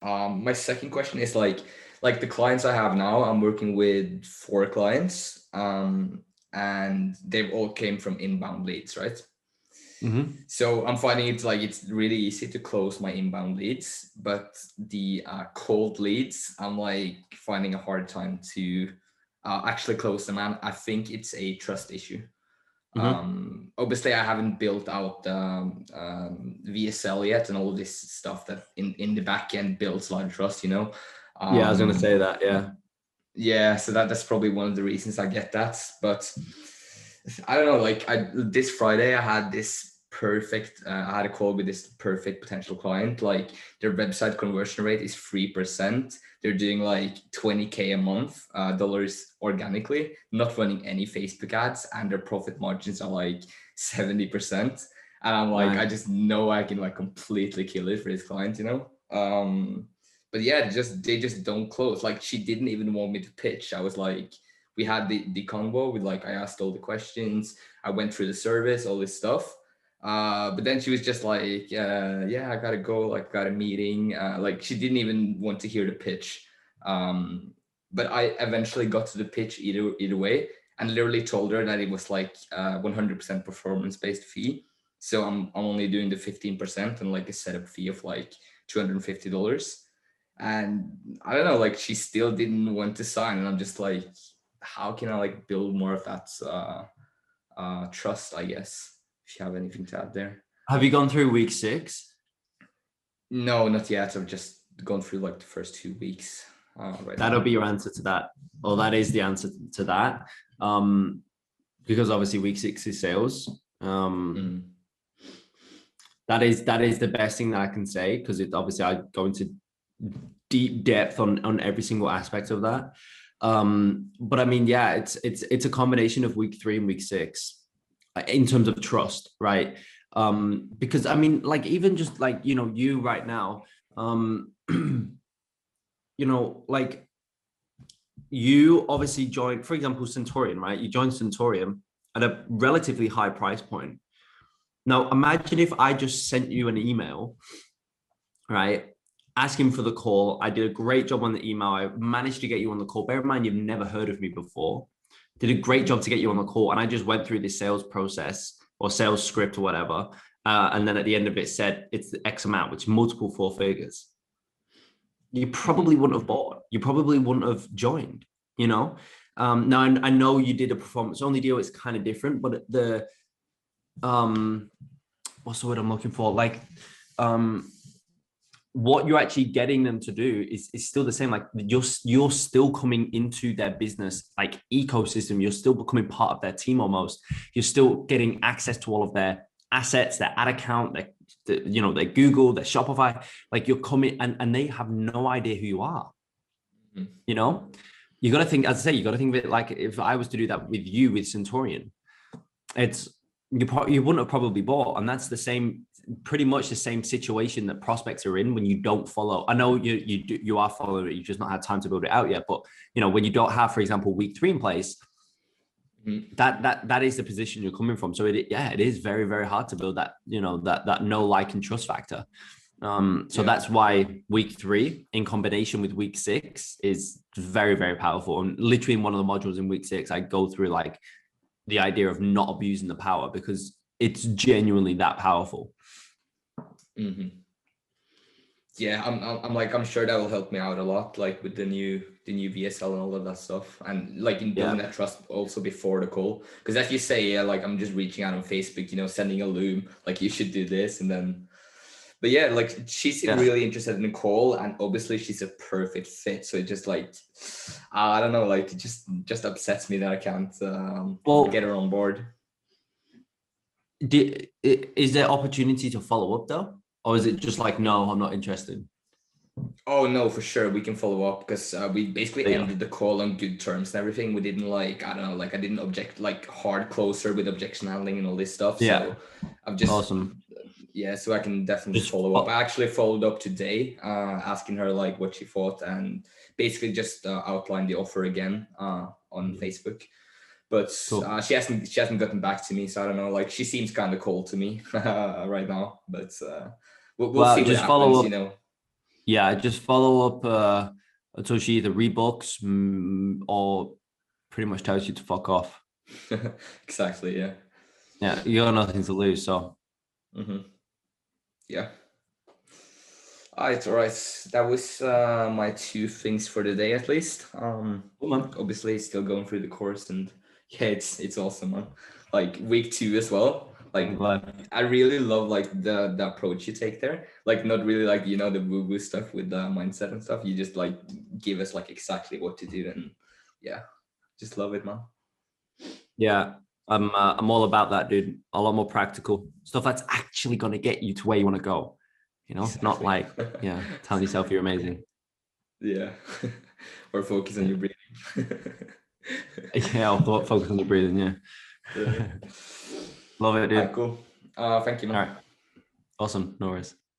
My second question is like the clients I have now, I'm working with 4 clients, and they've all came from inbound leads, right? Mm-hmm. So I'm finding it's really easy to close my inbound leads, but the cold leads, I'm like finding a hard time to actually close them. And I think it's a trust issue. Mm-hmm. Obviously, I haven't built out VSL yet and all this stuff that in the back end builds a lot of trust, you know. Yeah, I was gonna say Um, that. Yeah. yeah, so that's probably one of the reasons I get that. But I don't know, like this Friday I had this perfect I had a call with this perfect potential client. Like their website conversion rate is 3%. They're doing like 20K a month, dollars organically, not running any Facebook ads, and their profit margins are like 70%. And I'm like, I Nice. just know I can like completely kill it for this client, you know. But yeah, they just don't close. Like she didn't even want me to pitch. I was like, we had the convo with like I asked all the questions, I went through the service, all this stuff. But then she was just like, yeah, I gotta go, like got a meeting. Like she didn't even want to hear the pitch. Um, but I eventually got to the pitch either way, and literally told her that it was like 100% performance based fee. So I'm only doing the 15% and like a setup fee of like $250. And I don't know, like she still didn't want to sign, and I'm just like, how can I like build more of that trust, I guess, if you have anything to add there. Have you gone through week 6? No, not yet. I've just gone through like the first 2 weeks right That'll now. be your answer to that, or that is the answer to that. Because obviously week 6 is sales. Mm. That is the best thing that I can say, because it obviously I go into deep depth on every single aspect of that. But I mean, yeah, it's a combination of week 3 and week 6 in terms of trust, right? Because I mean, like even just like you right now, like you obviously joined, for example, Centurion, right? You joined Centurion at a relatively high price point. Now, imagine if I just sent you an email, right? Asking for the call. I did a great job on the email. I managed to get you on the call. Bear in mind, you've never heard of me before. Did a great job to get you on the call. And I just went through this sales process or sales script or whatever. And then at the end of it said it's the X amount, which is multiple 4 figures. You probably Mm-hmm. wouldn't have bought. You probably wouldn't have joined, you know? Now, I know you did a performance only deal. It's kind of different, but um, what's the word I'm looking for? Like, what you're actually getting them to do is still the same. Like you're still coming into their business like ecosystem. You're still becoming part of their team almost. You're still getting access to all of their assets, their ad account, their Google, their Shopify. Like you're coming and they have no idea who you are. Mm-hmm. You know, you got to think, as I say, you got to think of it like if I was to do that with you with Centurion, it's you wouldn't have probably bought, and that's the same, pretty much the same situation that prospects are in when you don't follow. I know you are following it, you just not had time to build it out yet, but when you don't have, for example, week 3 in place, Mm-hmm. that is the position you're coming from. So it is very, very hard to build that that know, like, and trust factor. So Yeah. that's why week 3 in combination with week 6 is very, very powerful. And literally in one of the modules in week 6, I go through like the idea of not abusing the power, because it's genuinely that powerful. Mm-hmm. Yeah, I'm sure that will help me out a lot, like with the new VSL and all of that stuff, and like in building Yeah. that trust also before the call. Because as you say, yeah, like I'm just reaching out on Facebook, sending a loom, like you should do this, and then, but yeah, like she seemed Yeah. really interested in the call, and obviously she's a perfect fit. So it just like, I don't know, like it just upsets me that I can't get Well, her on board. is there opportunity to follow up though? Or is it just like, no, I'm not interested? Oh no, for sure we can follow up, because we basically There you go. ended the call on good terms and everything. We didn't like, I don't know, like I didn't object, like hard closer with objection handling and all this stuff. Yeah. So I've just, Awesome. yeah, so I can definitely Just follow up. I actually followed up today, asking her like what she thought, and basically just outlined the offer again on Facebook. But cool. she hasn't gotten back to me, so I don't know. Like she seems kind of cold to me right now, but we'll Well, see what just follow up. happens. Yeah, just follow up until she either rebooks or pretty much tells you to fuck off. Exactly. Yeah. Yeah, you got nothing to lose. So Yeah. All right. That was my two things for the day, at least. cool, man. Obviously, still going through the course, and yeah, it's awesome, man. Like week 2 as well. I'm Like glad. I really love like the approach you take there. Like not really like the woo woo stuff with the mindset and stuff. You just like give us like exactly what to do, and yeah, just love it, man. Yeah, I'm all about that, dude. A lot more practical stuff that's actually gonna get you to where you want to go. You know, not Exactly. like telling yourself you're amazing. Yeah. Or focus on Yeah, your breathing. yeah. I'll focus on the breathing. Yeah, Yeah. love it, All right, dude. cool. Thank you, All man. right, awesome. No worries.